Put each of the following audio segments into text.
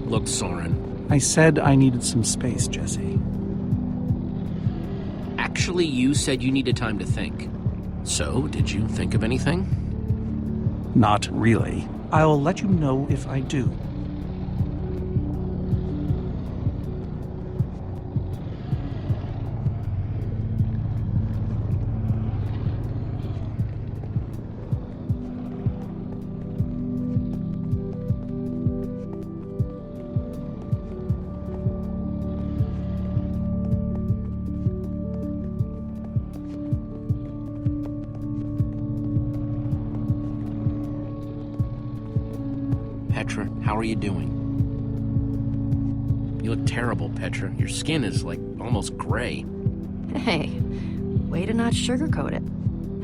Look, Soren. I said I needed some space, Jesse. Actually, you said you needed time to think. So, did you think of anything? Not really. I'll let you know if I do. Petra, how are you doing? You look terrible, Petra. Your skin is, like, almost gray. Hey, way to not sugarcoat it.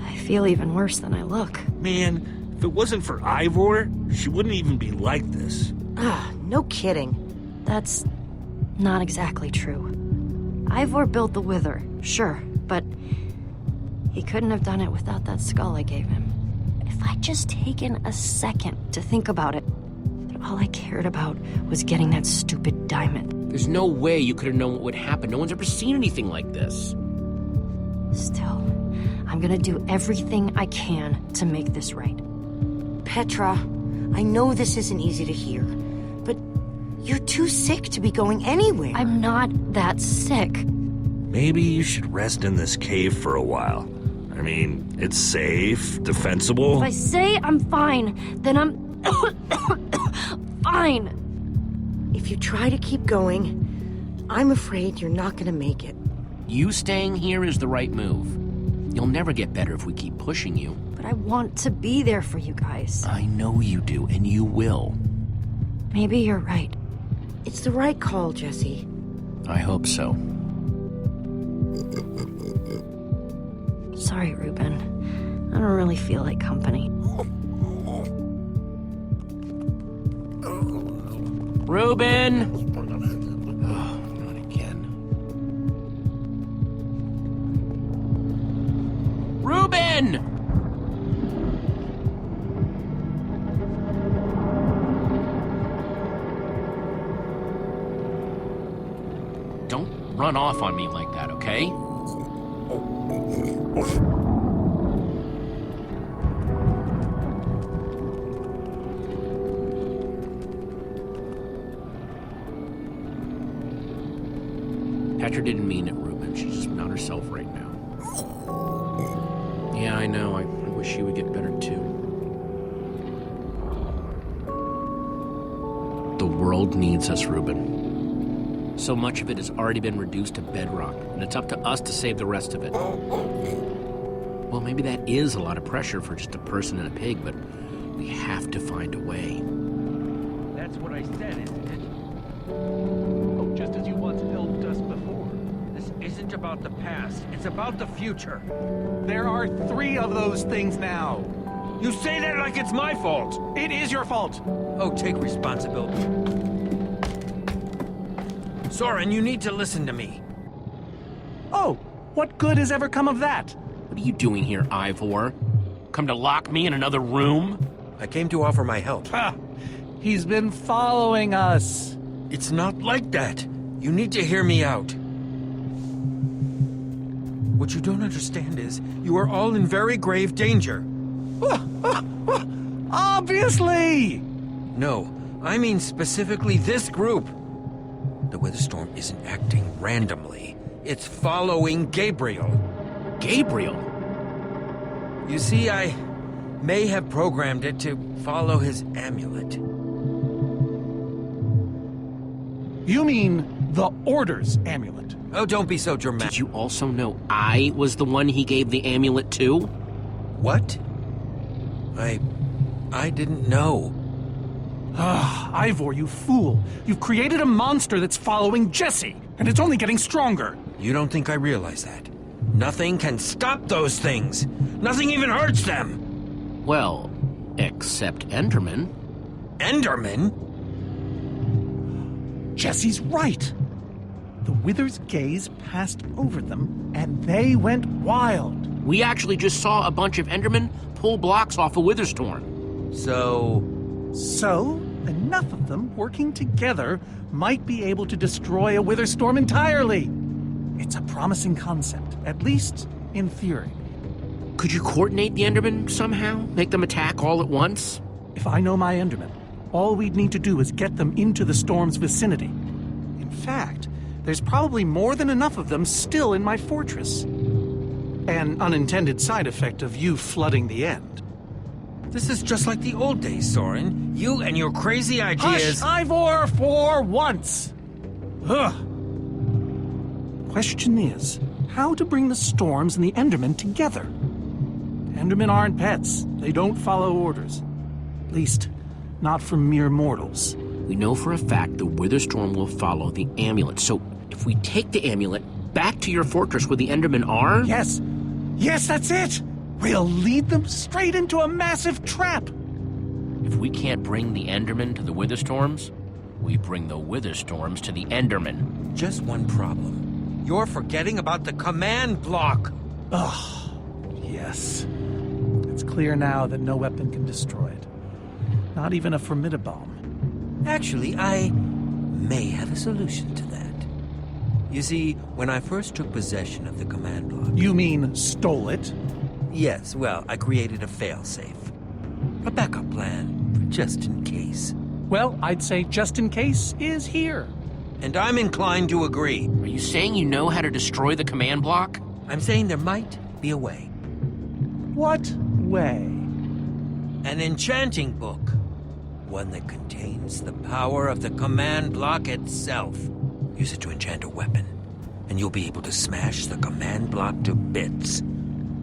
I feel even worse than I look. Man, if it wasn't for Ivor, she wouldn't even be like this. No kidding. That's not exactly true. Ivor built the Wither, sure, but he couldn't have done it without that skull I gave him. If I'd just taken a second to think about it, all I cared about was getting that stupid diamond. There's no way you could have known what would happen. No one's ever seen anything like this. Still, I'm gonna do everything I can to make this right. Petra, I know this isn't easy to hear, but you're too sick to be going anywhere. I'm not that sick. Maybe you should rest in this cave for a while. I mean, it's safe, defensible. If I say I'm fine, then I'm fine. If you try to keep going, I'm afraid you're not gonna make it. You staying here is the right move. You'll never get better if we keep pushing you. But I want to be there for you guys. I know you do, and you will. Maybe you're right. It's the right call, Jesse. I hope so. Sorry, Ruben. I don't really feel like company. Ruben! Oh, not again. Ruben! Don't run off on me like that, okay? Petra didn't mean it, Ruben. She's just not herself right now. Yeah, I know. I wish she would get better, too. The world needs us, Ruben. So much of it has already been reduced to bedrock, and it's up to us to save the rest of it. Well, maybe that is a lot of pressure for just a person and a pig, but we have to find a way. That's what I said, isn't it? Oh, just as you once helped us before. This isn't about the past, it's about the future. There are 3 of those things now. You say that like it's my fault! It is your fault. Oh, take responsibility. Soren, you need to listen to me. Oh, what good has ever come of that? What are you doing here, Ivor? Come to lock me in another room? I came to offer my help. Ha! He's been following us. It's not like that. You need to hear me out. What you don't understand is, you are all in very grave danger. Obviously! No, I mean specifically this group. The weather storm isn't acting randomly. It's following Gabriel. Gabriel? You see, I may have programmed it to follow his amulet. You mean the Order's amulet? Oh, don't be so dramatic. Did you also know I was the one he gave the amulet to? What? I didn't know. Ivor, you fool. You've created a monster that's following Jesse, and it's only getting stronger. You don't think I realize that? Nothing can stop those things. Nothing even hurts them. Well, except Enderman. Enderman? Jesse's right. The Wither's gaze passed over them, and they went wild. We actually just saw a bunch of Endermen pull blocks off a Witherstorm. So, So, enough of them working together might be able to destroy a wither storm entirely. It's a promising concept, at least in theory. Could you coordinate the Endermen somehow? Make them attack all at once? If I know my Endermen, all we'd need to do is get them into the storm's vicinity. In fact, there's probably more than enough of them still in my fortress. An unintended side effect of you flooding the end. This is just like the old days, Soren. You and your crazy ideas. Hush, Ivor, for once! Ugh. Question is, how to bring the storms and the Endermen together? Endermen aren't pets. They don't follow orders. At least, not from mere mortals. We know for a fact the Wither Storm will follow the amulet. So if we take the amulet back to your fortress where the Endermen are... Yes! Yes, that's it! We'll lead them straight into a massive trap! If we can't bring the Endermen to the Wither Storms, we bring the Wither Storms to the Endermen. Just one problem. You're forgetting about the command block. Ugh, yes. It's clear now that no weapon can destroy it. Not even a formidabomb. Actually, I may have a solution to that. You see, when I first took possession of the command block... You mean stole it? Yes, well, I created a failsafe. A backup plan, for just in case. Well, I'd say just in case is here. And I'm inclined to agree. Are you saying you know how to destroy the command block? I'm saying there might be a way. What way? An enchanting book. One that contains the power of the command block itself. Use it to enchant a weapon, and you'll be able to smash the command block to bits.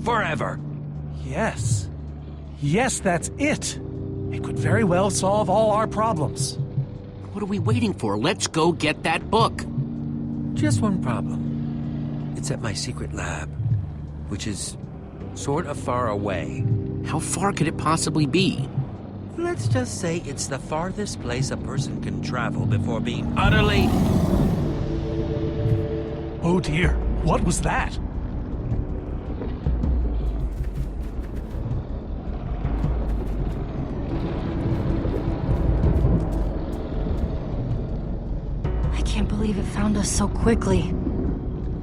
Forever. Yes. Yes, that's it. It could very well solve all our problems. What are we waiting for? Let's go get that book. Just one problem. It's at my secret lab, which is sort of far away. How far could it possibly be? Let's just say it's the farthest place a person can travel before being utterly... Oh dear, what was that? I can't believe it found us so quickly.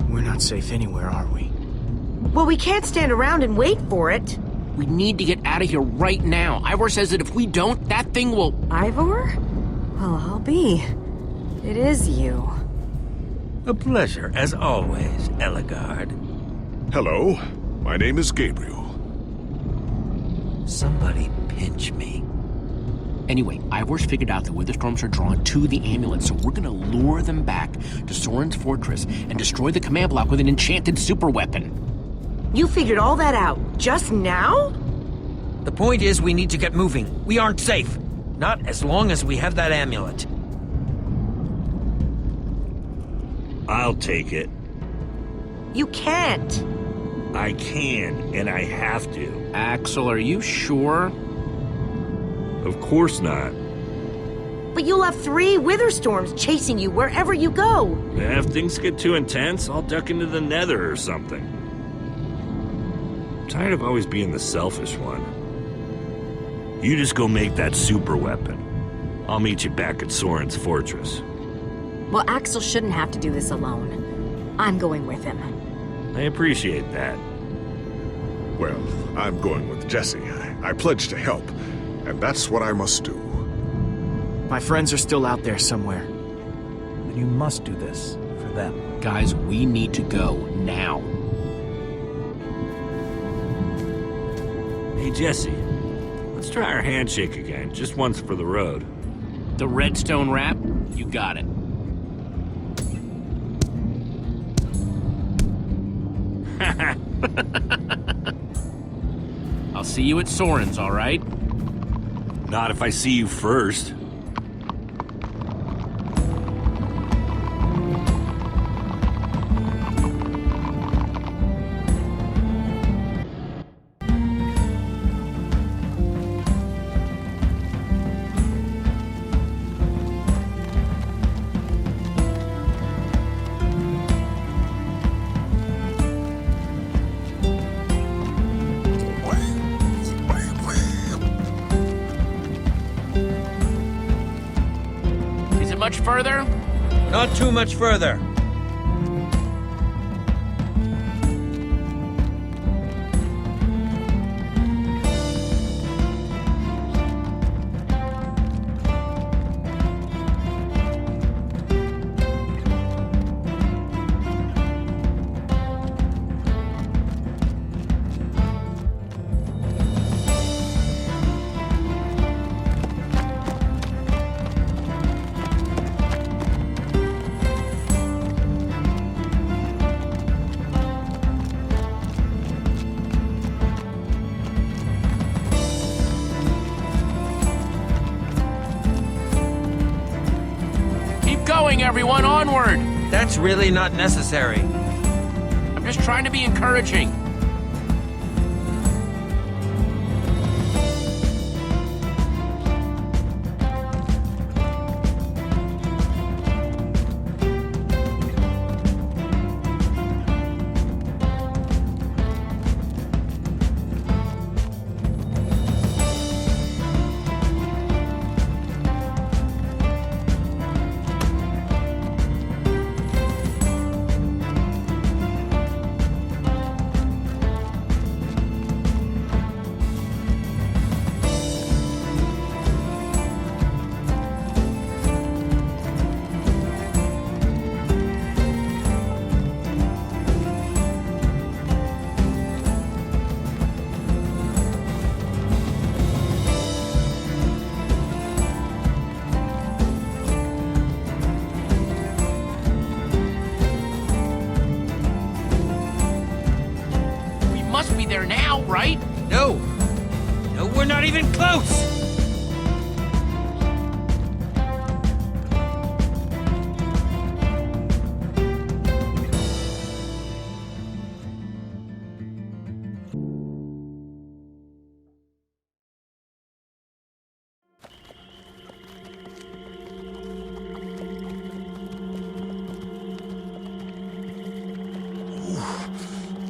We're not safe anywhere, are we? Well, we can't stand around and wait for it. We need to get out of here right now. Ivor says that if we don't, that thing will... Ivor? Well, I'll be. It is you. A pleasure, as always, Eligard. Hello, my name is Gabriel. Somebody pinch me. Anyway, Ivor's figured out the Wither Storms are drawn to the amulet, so we're gonna lure them back to Soren's fortress and destroy the command block with an enchanted super weapon. You figured all that out just now? The point is, we need to get moving. We aren't safe. Not as long as we have that amulet. I'll take it. You can't. I can, and I have to. Axel, are you sure? Of course not. But you'll have 3 wither storms chasing you wherever you go. If things get too intense, I'll duck into the nether or something. I'm tired of always being the selfish one. You just go make that super weapon. I'll meet you back at Soren's fortress. Well, Axel shouldn't have to do this alone. I'm going with him. I appreciate that. Well, I'm going with Jesse. I pledged to help, and that's what I must do. My friends are still out there somewhere. Then you must do this for them. Guys, we need to go now. Hey, Jesse. Let's try our handshake again, just once for the road. The redstone wrap? You got it. I'll see you at Soren's, all right? Not if I see you first. much further? Not too much further. Everyone, onward! That's really not necessary. I'm just trying to be encouraging. There now, right? No. No, we're not even close.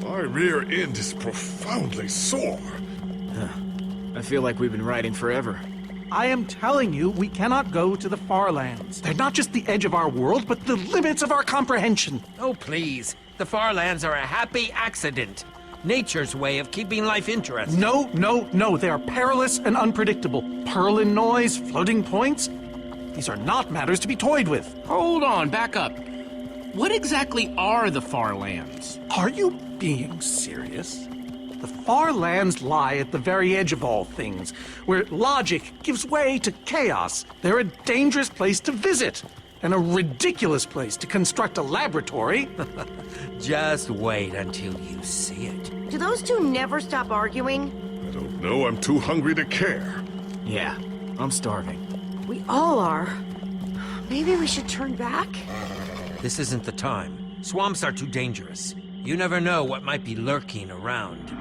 My rear end is profoundly sore. I feel like we've been riding forever. I am telling you, we cannot go to the far lands. They're not just the edge of our world, but the limits of our comprehension. Oh, please. The far lands are a happy accident. Nature's way of keeping life interesting. No, no, no. They are perilous and unpredictable. Purlin noise, floating points. These are not matters to be toyed with. Hold on, back up. What exactly are the far lands? Are you being serious? The far lands lie at the very edge of all things, where logic gives way to chaos. They're a dangerous place to visit, and a ridiculous place to construct a laboratory. Just wait until you see it. Do those two never stop arguing? I don't know, I'm too hungry to care. Yeah, I'm starving. We all are. Maybe we should turn back? This isn't the time. Swamps are too dangerous. You never know what might be lurking around.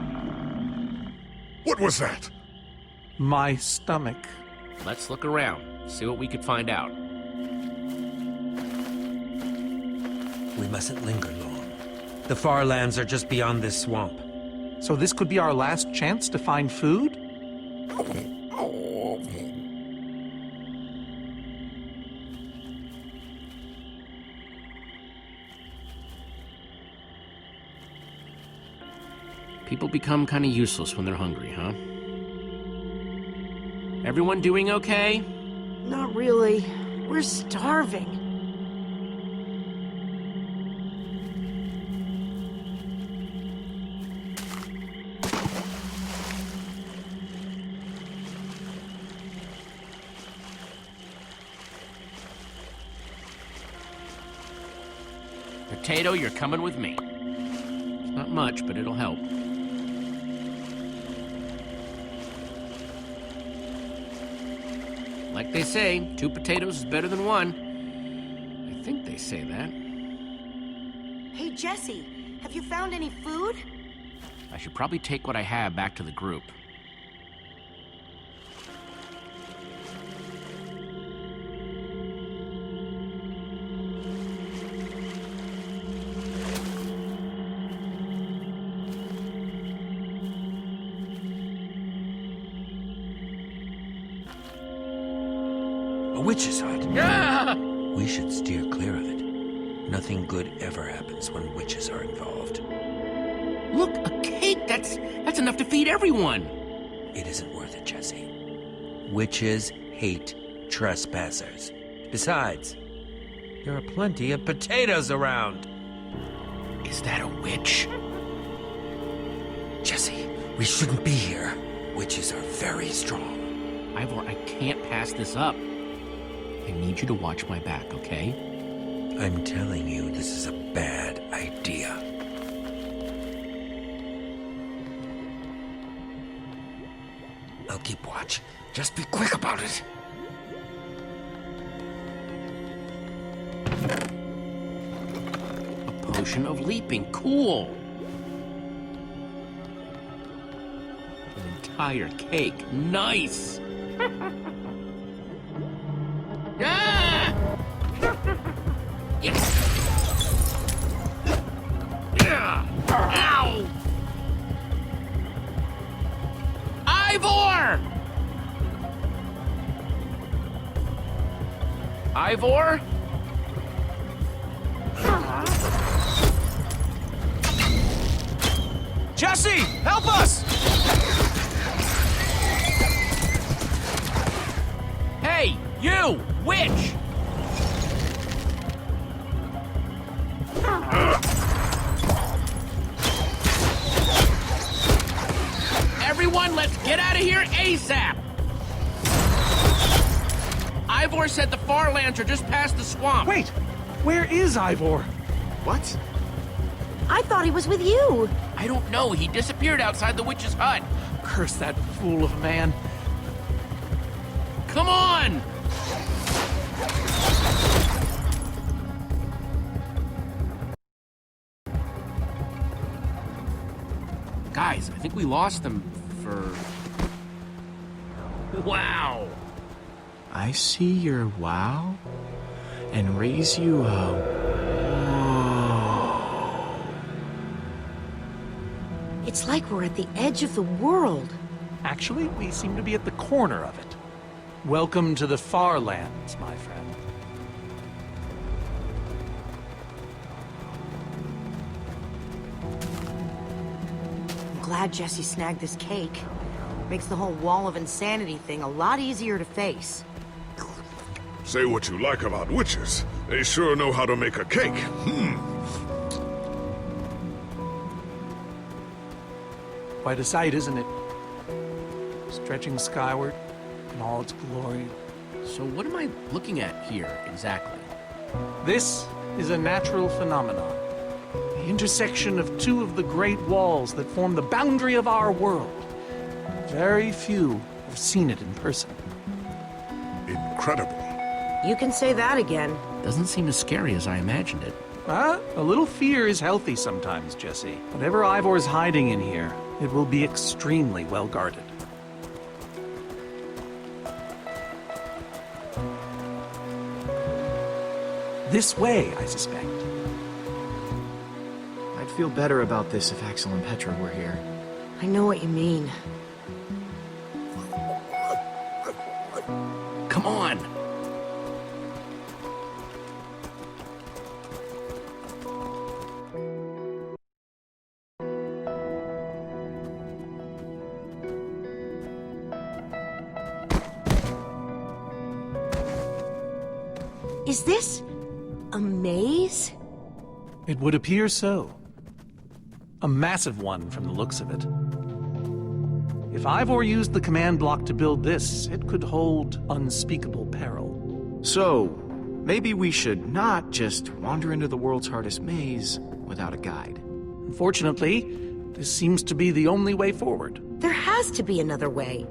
What was that? My stomach. Let's look around, see what we could find out. We mustn't linger long. The far lands are just beyond this swamp. So this could be our last chance to find food? People become kind of useless when they're hungry, huh? Everyone doing okay? Not really. We're starving. Potato, you're coming with me. It's not much, but it'll help. Like they say, 2 potatoes is better than 1. I think they say that. Hey, Jesse, have you found any food? I should probably take what I have back to the group. A witch's hut. Yeah! We should steer clear of it. Nothing good ever happens when witches are involved. Look, a cake! That's enough to feed everyone! It isn't worth it, Jesse. Witches hate trespassers. Besides, there are plenty of potatoes around. Is that a witch? Jesse, we shouldn't be here. Witches are very strong. Ivor, I can't pass this up. I need you to watch my back, okay? I'm telling you, this is a bad idea. I'll keep watch. Just be quick about it. A potion of leaping. Cool. An entire cake. Nice. Ah! Yes. Yeah. Ow! Ivor! Ivor? Jesse, help us! Hey, you! Witch! Everyone, let's get out of here ASAP! Ivor said the far lands are just past the swamp. Wait! Where is Ivor? What? I thought he was with you. I don't know. He disappeared outside the witch's hut. Curse that fool of a man. Come on! Guys, I think we lost them for... Wow! I see your wow and raise you a whoa. It's like we're at the edge of the world. Actually, we seem to be at the corner of it. Welcome to the far lands, my friend. I'm glad Jesse snagged this cake. Makes the whole wall of insanity thing a lot easier to face. Say what you like about witches. They sure know how to make a cake. Quite a sight, isn't it? Stretching skyward in all its glory. So what am I looking at here, exactly? This is a natural phenomenon. The intersection of two of the great walls that form the boundary of our world. Very few have seen it in person. Incredible. You can say that again. Doesn't seem as scary as I imagined it. A little fear is healthy sometimes, Jesse. Whatever Ivor's hiding in here, it will be extremely well guarded. This way, I suspect. I'd feel better about this if Axel and Petra were here. I know what you mean. Come on! Is this a maze? It would appear so. A massive one from the looks of it. If Ivor used the command block to build this, it could hold unspeakable peril. So, maybe we should not just wander into the world's hardest maze without a guide. Unfortunately, this seems to be the only way forward. There has to be another way.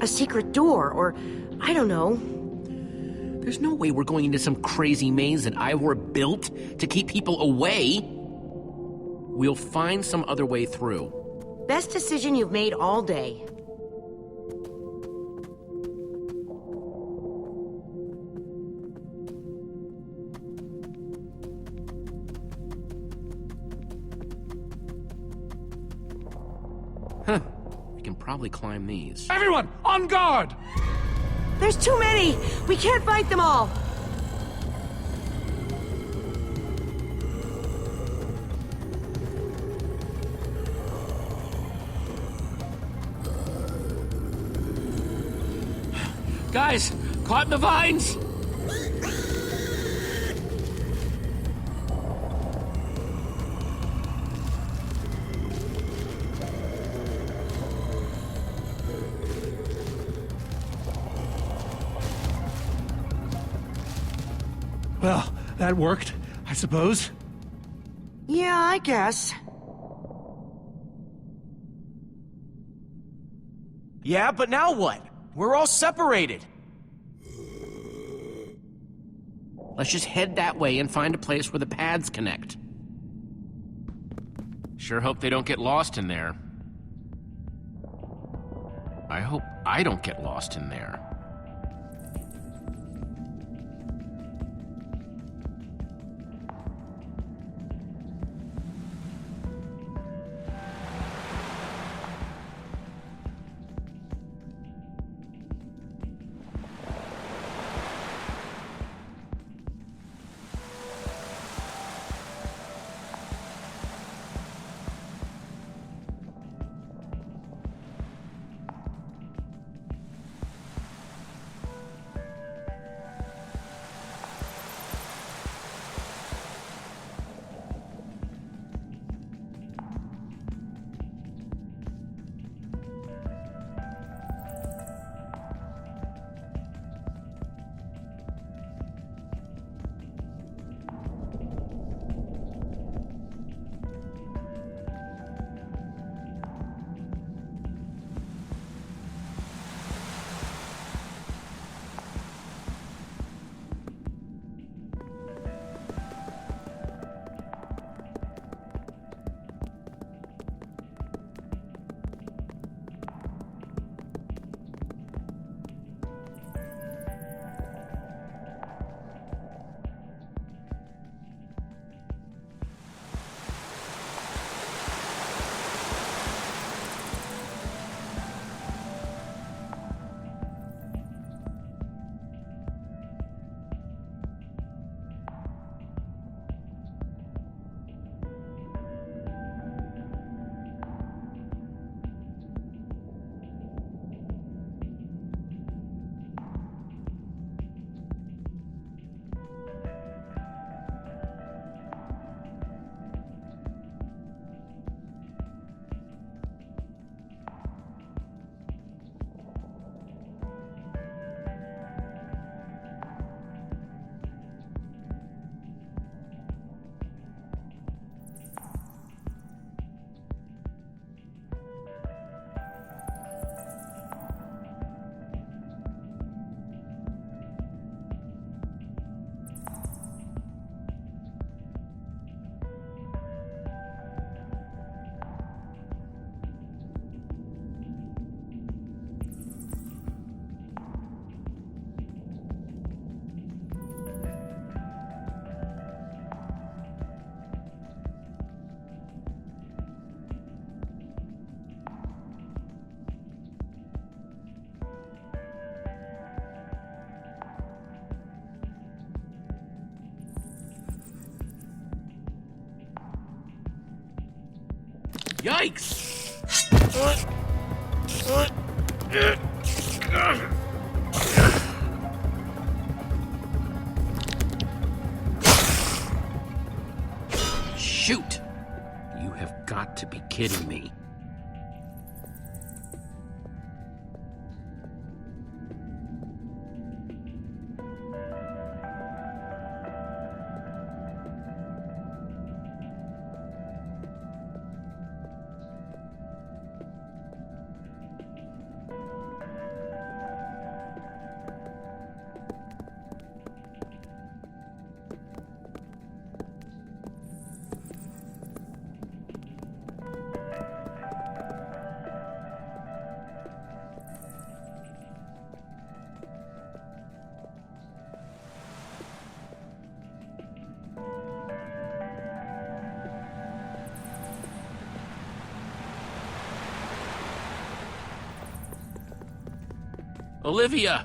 A secret door, or I don't know. There's no way we're going into some crazy maze that Ivor built to keep people away. We'll find some other way through. Best decision you've made all day. Huh. We can probably climb these. Everyone, on guard! There's too many! We can't fight them all! Guys, caught in the vines! Well, that worked, I suppose. Yeah, I guess. Yeah, but now what? We're all separated. Let's just head that way and find a place where the paths connect. Sure hope they don't get lost in there. I hope I don't get lost in there. Yikes! Shoot! You have got to be kidding me. Olivia!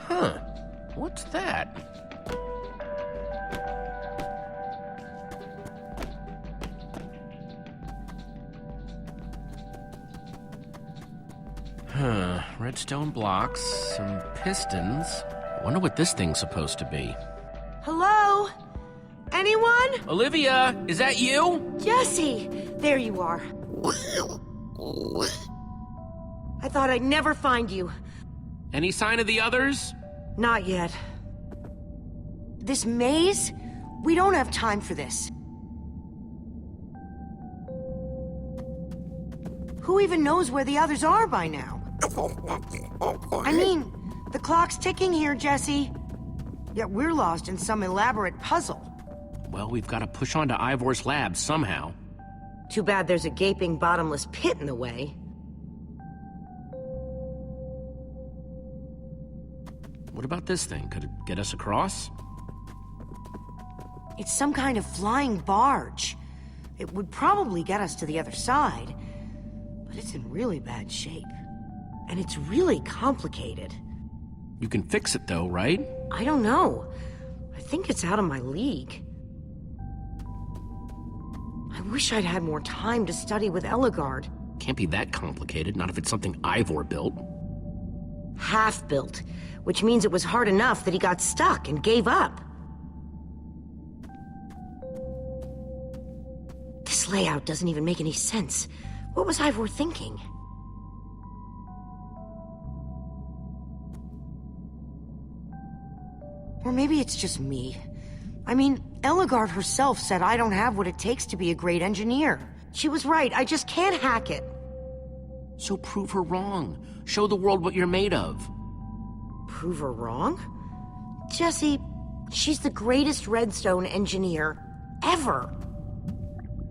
Huh. What's that? Huh. Redstone blocks, some pistons. Wonder what this thing's supposed to be. Hello? Anyone? Olivia, is that you? Jesse! There you are. I thought I'd never find you. Any sign of the others? Not yet. This maze? We don't have time for this. Who even knows where the others are by now? I mean, the clock's ticking here, Jesse. Yet we're lost in some elaborate puzzle. Well, we've got to push on to Ivor's lab somehow. Too bad there's a gaping bottomless pit in the way. What about this thing? Could it get us across? It's some kind of flying barge. It would probably get us to the other side, but it's in really bad shape. And it's really complicated. You can fix it though, right? I don't know. I think it's out of my league. I wish I'd had more time to study with Eligard. Can't be that complicated, not if it's something Ivor built. Half-built, which means it was hard enough that he got stuck and gave up. This layout doesn't even make any sense. What was Ivor thinking? Or maybe it's just me. I mean, Eligard herself said I don't have what it takes to be a great engineer. She was right, I just can't hack it. So prove her wrong. Show the world what you're made of. Prove her wrong? Jesse, she's the greatest redstone engineer ever.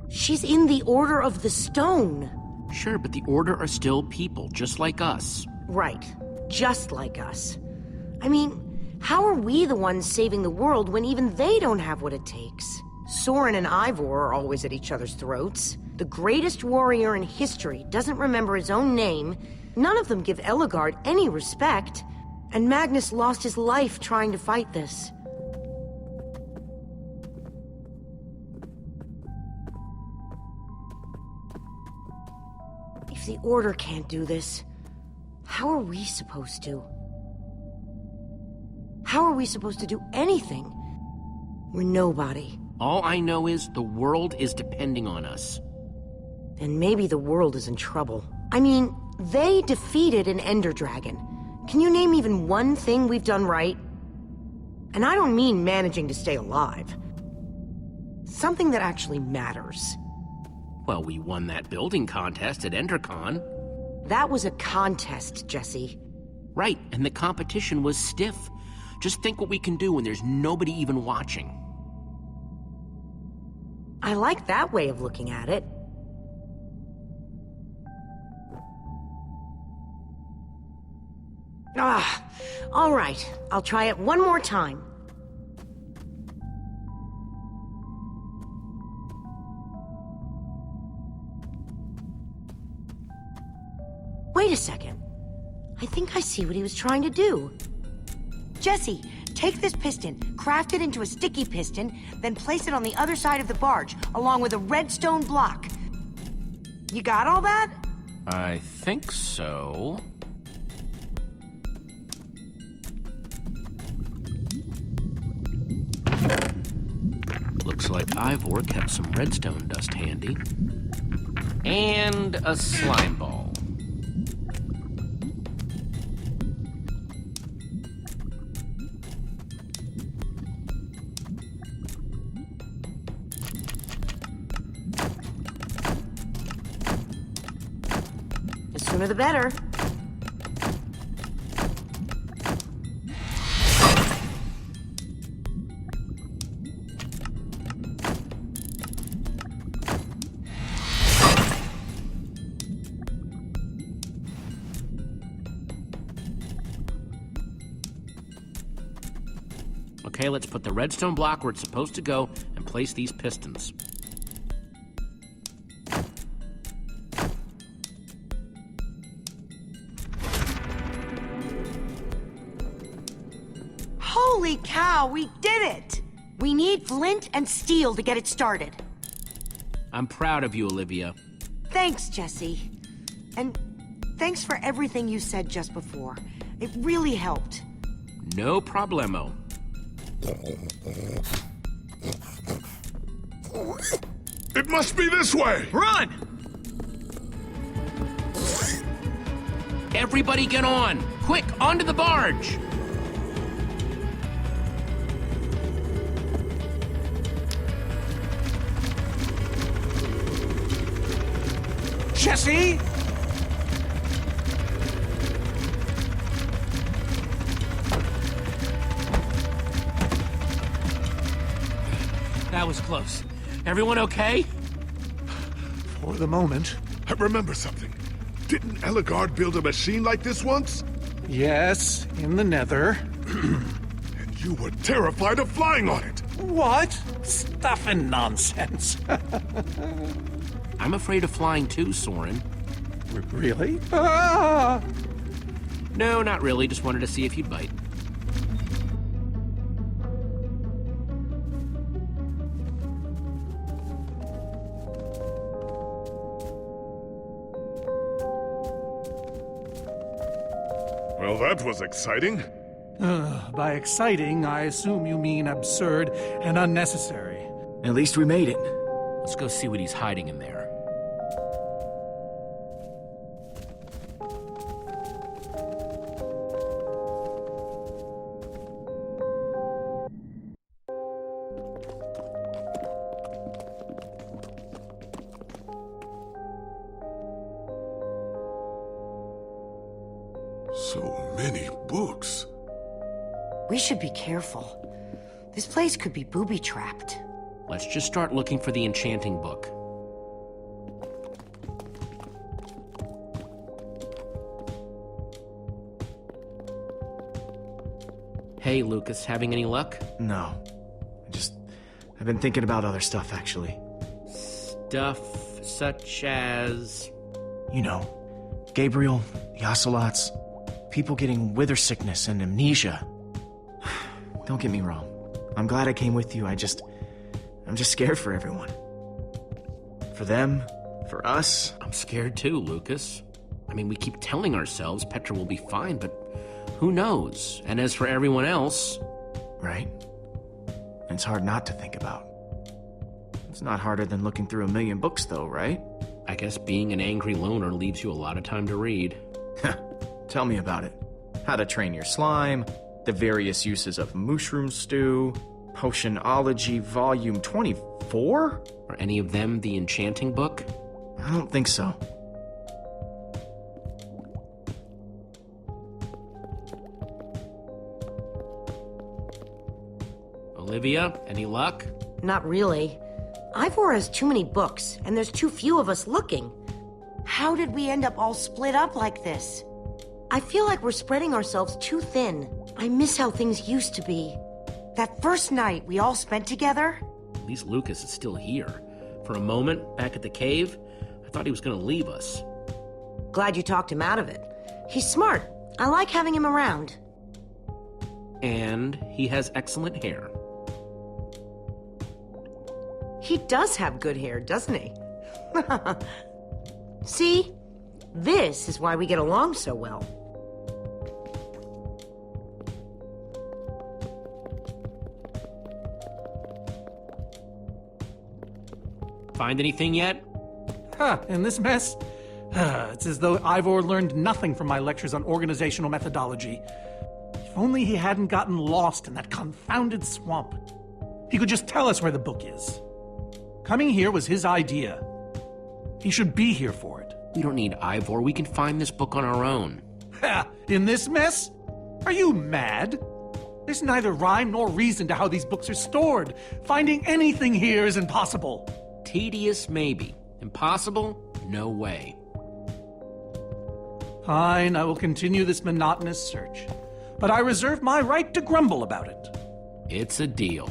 She's in the Order of the Stone. Sure, but the Order are still people, just like us. Right, just like us. I mean, how are we the ones saving the world when even they don't have what it takes? Soren and Ivor are always at each other's throats. The greatest warrior in history doesn't remember his own name. None of them give Eligard any respect. And Magnus lost his life trying to fight this. If the Order can't do this, how are we supposed to? How are we supposed to do anything? We're nobody. All I know is the world is depending on us. Then maybe the world is in trouble. I mean, they defeated an Ender Dragon. Can you name even one thing we've done right? And I don't mean managing to stay alive. Something that actually matters. Well, we won that building contest at EnderCon. That was a contest, Jesse. Right, and the competition was stiff. Just think what we can do when there's nobody even watching. I like that way of looking at it. All right. I'll try it one more time. Wait a second. I think I see what he was trying to do. Jesse, take this piston, craft it into a sticky piston, then place it on the other side of the barge, along with a redstone block. You got all that? I think so. Looks like Ivor kept some redstone dust handy. And a slime ball. The sooner the better. Okay, let's put the redstone block where it's supposed to go and place these pistons. Holy cow, we did it! We need flint and steel to get it started. I'm proud of you, Olivia. Thanks, Jesse. And thanks for everything you said just before. It really helped. No problemo. It must be this way! Run! Everybody get on! Quick, onto the barge! Jesse? That was close. Everyone okay? For the moment. I remember something. Didn't Eligard build a machine like this once? Yes, in the nether. And you were terrified of flying on it. What? Stuff and nonsense. I'm afraid of flying too, Soren. Really? Ah! No, not really. Just wanted to see if you'd bite. Well, that was exciting. By exciting, I assume you mean absurd and unnecessary. At least we made it. Let's go see what he's hiding in there. So many books. We should be careful. This place could be booby-trapped. Let's just start looking for the enchanting book. Hey, Lucas, having any luck? No. I've been thinking about other stuff, actually. Stuff such as... You know, Gabriel, the ocelots, people getting wither sickness and amnesia. Don't get me wrong. I'm glad I came with you. I'm just scared for everyone. For them, for us. I'm scared too, Lucas. I mean, we keep telling ourselves Petra will be fine, but who knows? And as for everyone else... Right? It's hard not to think about. It's not harder than looking through a million books, though, right? I guess being an angry loner leaves you a lot of time to read. Tell me about it. How to train your slime, the various uses of mushroom stew, Potionology Volume 24? Are any of them the enchanting book? I don't think so. Olivia, any luck? Not really. Ivor has too many books, and there's too few of us looking. How did we end up all split up like this? I feel like we're spreading ourselves too thin. I miss how things used to be. That first night we all spent together? At least Lucas is still here. For a moment, back at the cave, I thought he was gonna leave us. Glad you talked him out of it. He's smart. I like having him around. And he has excellent hair. He does have good hair, doesn't he? See? This is why we get along so well. Find anything yet? In this mess? It's as though Ivor learned nothing from my lectures on organizational methodology. If only he hadn't gotten lost in that confounded swamp. He could just tell us where the book is. Coming here was his idea. He should be here for it. We don't need Ivor. We can find this book on our own. In this mess? Are you mad? There's neither rhyme nor reason to how these books are stored. Finding anything here is impossible. Tedious, maybe. Impossible? No way. Fine, I will continue this monotonous search. But I reserve my right to grumble about it. It's a deal.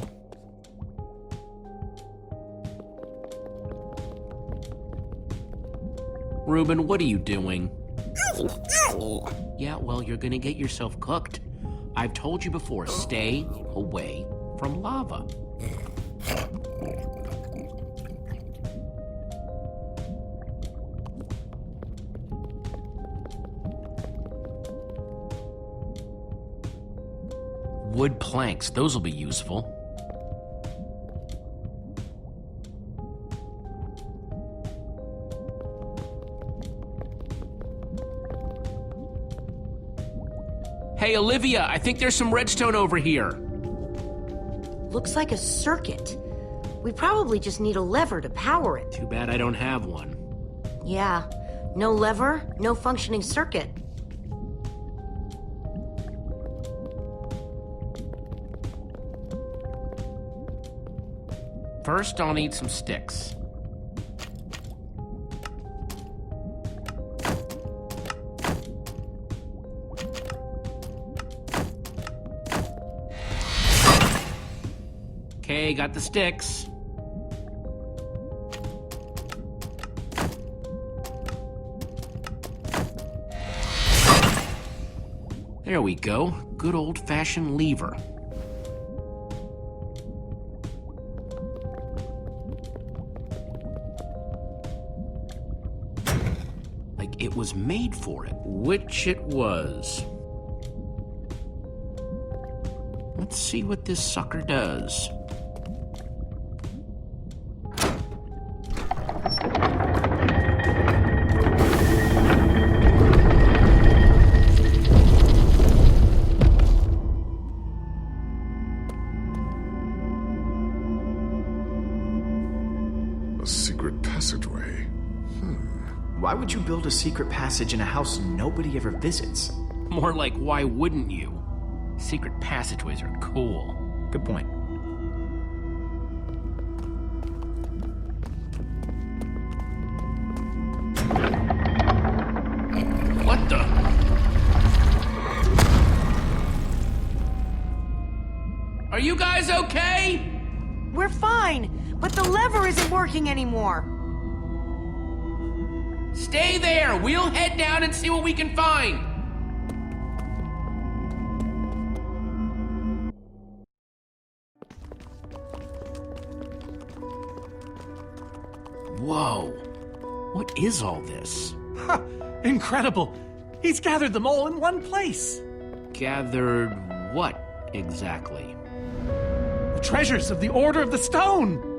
Reuben, what are you doing? Yeah, well, you're gonna get yourself cooked. I've told you before, stay away from lava. Wood planks, those will be useful. Hey, Olivia, I think there's some redstone over here. Looks like a circuit. We probably just need a lever to power it. Too bad I don't have one. Yeah, no lever, no functioning circuit. First, I'll need some sticks. Okay, got the sticks. There we go. Good old-fashioned lever. Like it was made for it. Which it was. Let's see what this sucker does. Secret passageway. Why would you build a secret passage in a house nobody ever visits? More like, why wouldn't you? Secret passageways are cool. Good point. What the? Are you guys okay? We're fine, but the lever isn't working anymore. Stay there. We'll head down and see what we can find. Whoa. What is all this? Ha! Incredible! He's gathered them all in one place. Gathered what exactly? The treasures of the Order of the Stone!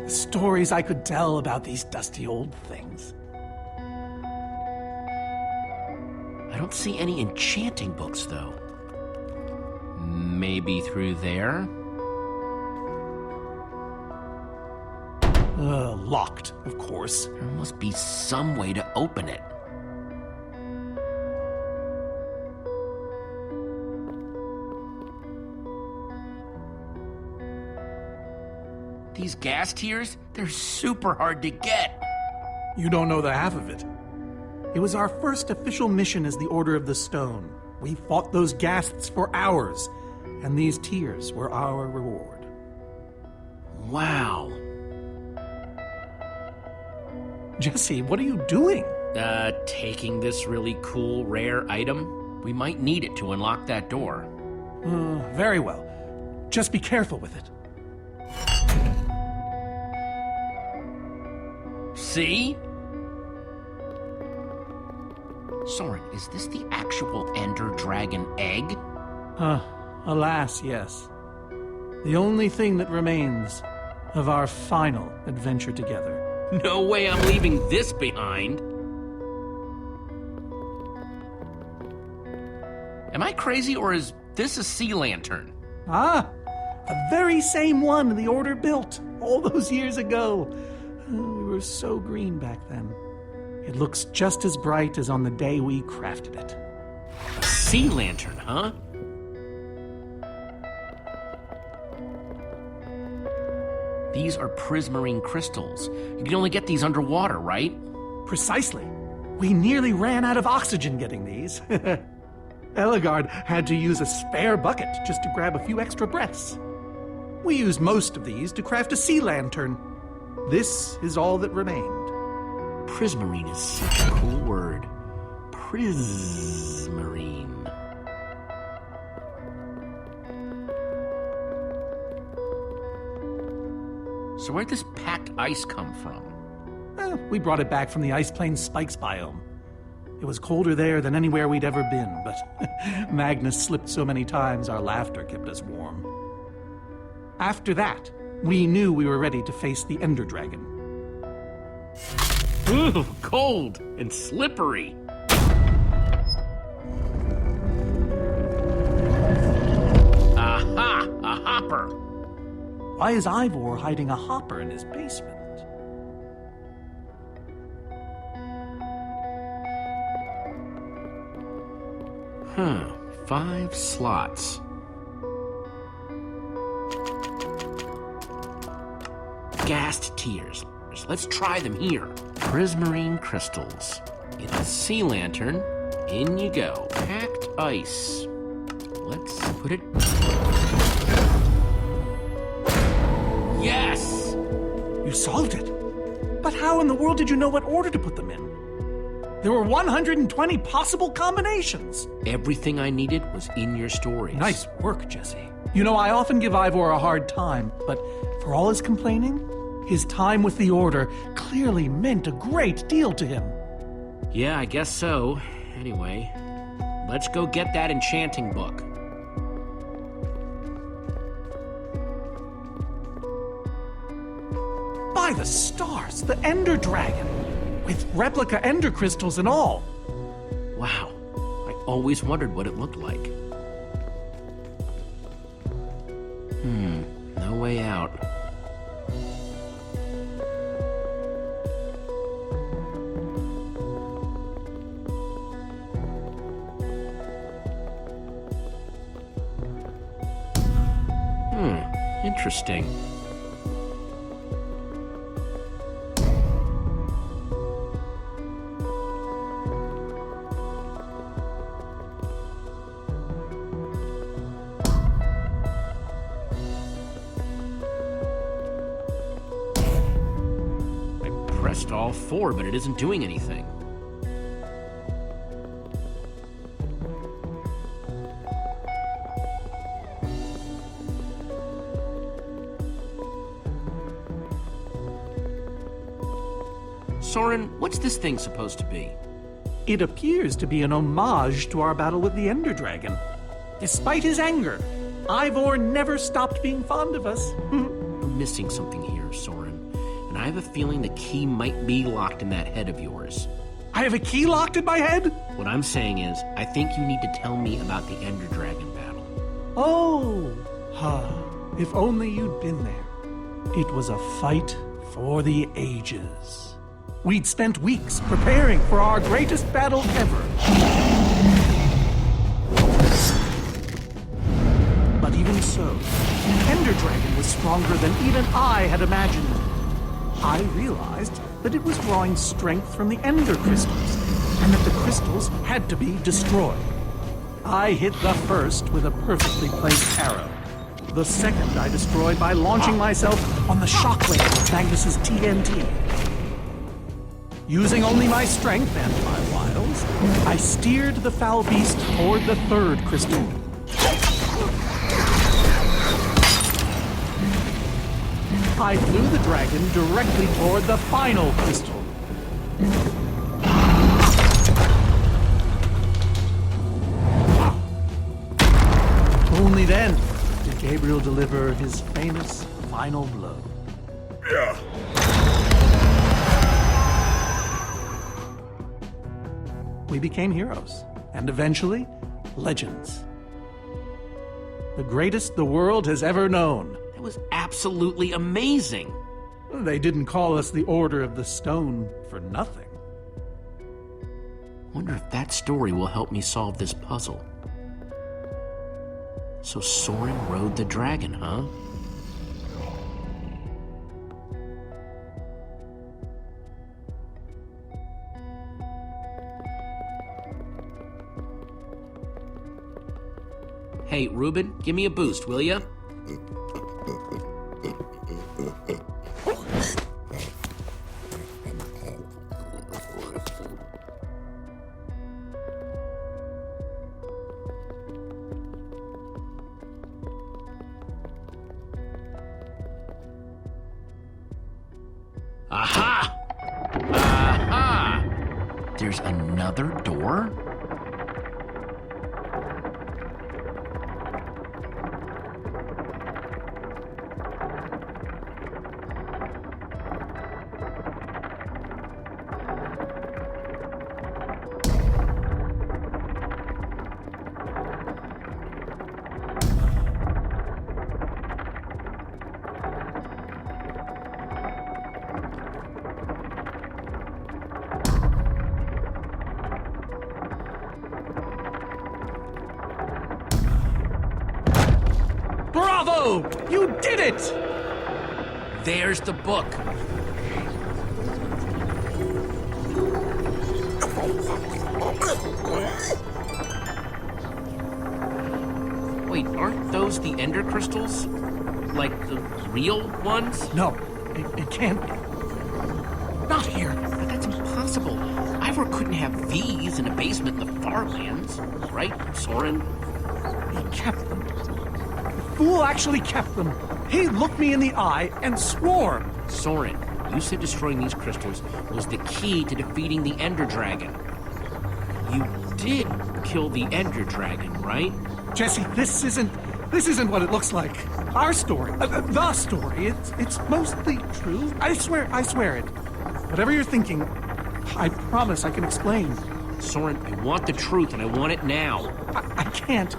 The stories I could tell about these dusty old things. I don't see any enchanting books, though. Maybe through there? Locked, of course. There must be some way to open it. These gas tiers, they're super hard to get. You don't know the half of it. It was our first official mission as the Order of the Stone. We fought those ghasts for hours, and these tears were our reward. Wow. Jesse, what are you doing? Taking this really cool, rare item. We might need it to unlock that door. Very well. Just be careful with it. See? Soren, is this the actual Ender Dragon egg? Alas, yes. The only thing that remains of our final adventure together. No way I'm leaving this behind. Am I crazy, or is this a sea lantern? Ah, the very same one the Order built all those years ago. We were so green back then. It looks just as bright as on the day we crafted it. A sea lantern, huh? These are prismarine crystals. You can only get these underwater, right? Precisely. We nearly ran out of oxygen getting these. Eligard had to use a spare bucket just to grab a few extra breaths. We used most of these to craft a sea lantern. This is all that remained. Prismarine is such a cool word. prismarine. So where'd this packed ice come from? We brought it back from the Ice Plains Spikes biome. It was colder there than anywhere we'd ever been, but Magnus slipped so many times our laughter kept us warm. After that, we knew we were ready to face the Ender Dragon. Ooh, cold and slippery. Aha! A hopper! Why is Ivor hiding a hopper in his basement? 5 slots. Gassed tears. Let's try them here. Prismarine crystals. In a sea lantern. In you go. Packed ice. Let's put it... Yes! You solved it. But how in the world did you know what order to put them in? There were 120 possible combinations. Everything I needed was in your stories. Nice work, Jesse. You know, I often give Ivor a hard time, but for all his complaining, his time with the Order clearly meant a great deal to him. Yeah, I guess so. Anyway, let's go get that enchanting book. By the stars, the Ender Dragon, with replica Ender crystals and all. Wow, I always wondered what it looked like. No way out. Interesting. Pressed all 4, but it isn't doing anything. Soren, what's this thing supposed to be? It appears to be an homage to our battle with the Ender Dragon. Despite his anger, Ivor never stopped being fond of us. We're missing something here, Soren. And I have a feeling the key might be locked in that head of yours. I have a key locked in my head? What I'm saying is, I think you need to tell me about the Ender Dragon battle. Oh, if only you'd been there. It was a fight for the ages. We'd spent weeks preparing for our greatest battle ever. But even so, the Ender Dragon was stronger than even I had imagined. I realized that it was drawing strength from the Ender crystals, and that the crystals had to be destroyed. I hit the first with a perfectly placed arrow. The second I destroyed by launching myself on the shockwave of Magnus's TNT. Using only my strength and my wiles, I steered the foul beast toward the third crystal. I flew the dragon directly toward the final crystal. Only then did Gabriel deliver his famous final blow. Yeah. We became heroes, and eventually, legends. The greatest the world has ever known. That was absolutely amazing. They didn't call us the Order of the Stone for nothing. Wonder if that story will help me solve this puzzle. So Soren rode the dragon, huh? Hey, Ruben, give me a boost, will ya? Aha! Aha! There's another door? Bravo! You did it! There's the book. Wait, aren't those the ender crystals? Like the real ones? No, it can't be. Not here. But that's impossible. Ivor couldn't have these in a basement in the far lands, right, Soren? He kept them. The fool actually kept them. He looked me in the eye and swore. Soren, you said destroying these crystals was the key to defeating the Ender Dragon. You did kill the Ender Dragon, right? Jesse, this isn't what it looks like. Our story, the story, it's mostly true. I swear it. Whatever you're thinking, I promise I can explain. Soren, I want the truth and I want it now. I can't.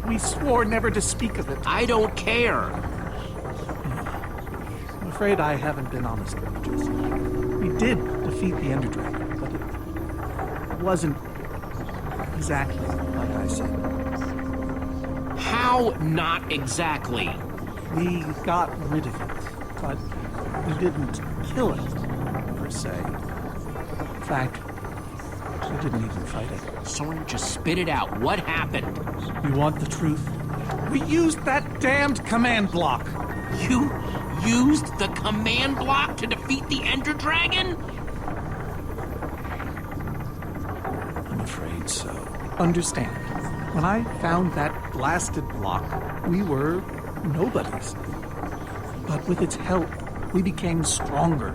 We swore never to speak of it. I don't care. I'm afraid I haven't been honest with you, Jesse. We did defeat the Ender Dragon, but it wasn't exactly like I said. How not exactly? We got rid of it, but we didn't kill it, per se. In fact, we didn't even fight it. Soren, just spit it out. What happened? You want the truth? We used that damned command block. You used the command block to defeat the Ender Dragon? I'm afraid so. Understand, when I found that blasted block, we were nobodies. But with its help, we became stronger,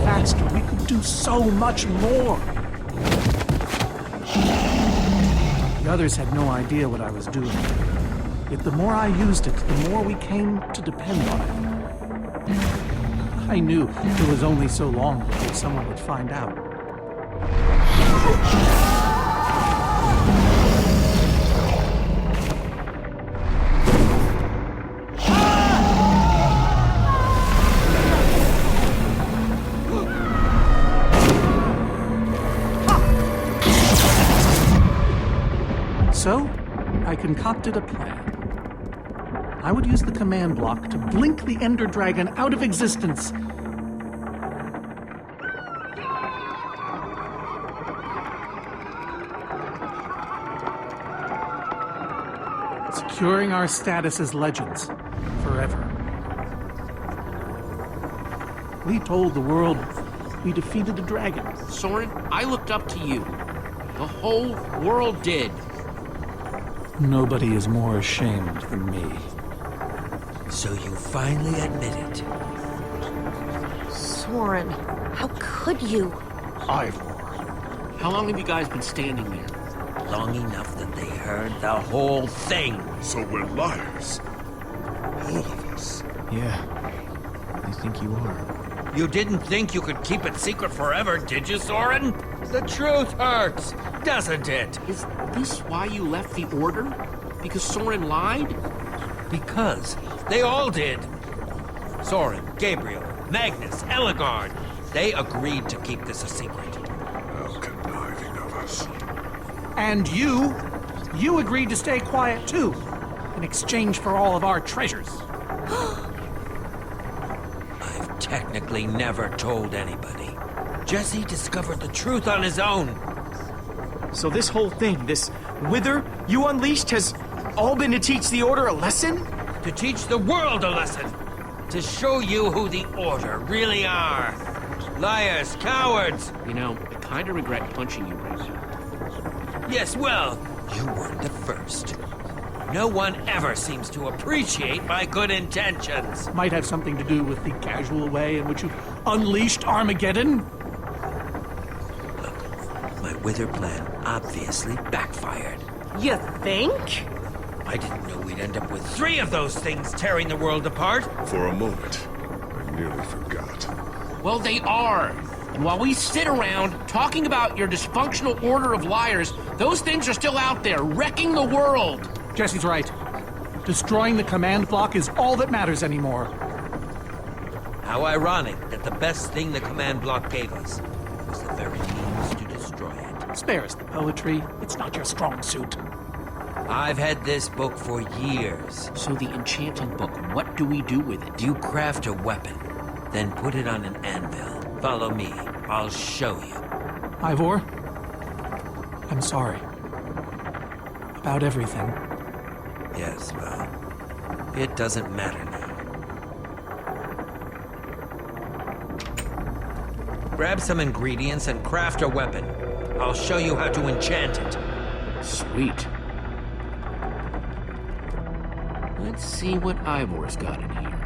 faster. We could do so much more. The others had no idea what I was doing. Yet the more I used it, the more we came to depend on it. I knew it was only so long before someone would find out. So, I concocted a plan. I would use the command block to blink the Ender Dragon out of existence. Securing our status as legends forever. We told the world we defeated the dragon. Soren, I looked up to you. The whole world did. Nobody is more ashamed than me. So you finally admit it. Soren, how could you? Ivor. How long have you guys been standing there? Long enough that they heard the whole thing. So we're liars. All of us. Yeah, I think you are. You didn't think you could keep it secret forever, did you, Soren? The truth hurts, doesn't it? Is this why you left the Order? Because Soren lied? Because they all did. Soren, Gabriel, Magnus, Ellegaard. They agreed to keep this a secret. How conniving of us. And you agreed to stay quiet too, in exchange for all of our treasures. I've technically never told anybody. Jesse discovered the truth on his own. So this whole thing, this wither you unleashed, has all been to teach the Order a lesson? To teach the world a lesson. To show you who the Order really are. Liars, cowards. You know, I kind of regret punching you right now. Yes, well, you weren't the first. No one ever seems to appreciate my good intentions. Might have something to do with the casual way in which you've unleashed Armageddon. Look, my Wither plan obviously backfired. You think? I didn't know we'd end up with 3 of those things tearing the world apart. For a moment, I nearly forgot. Well, they are. And while we sit around talking about your dysfunctional order of liars, those things are still out there, wrecking the world. Jesse's right. Destroying the command block is all that matters anymore. How ironic that the best thing the command block gave us was the very means to destroy it. Spare us the poetry. It's not your strong suit. I've had this book for years. So the enchanting book, what do we do with it? You craft a weapon, then put it on an anvil. Follow me. I'll show you. Ivor, I'm sorry. About everything. Yes, well, it doesn't matter now. Grab some ingredients and craft a weapon. I'll show you how to enchant it. Sweet. Let's see what Ivor's got in here.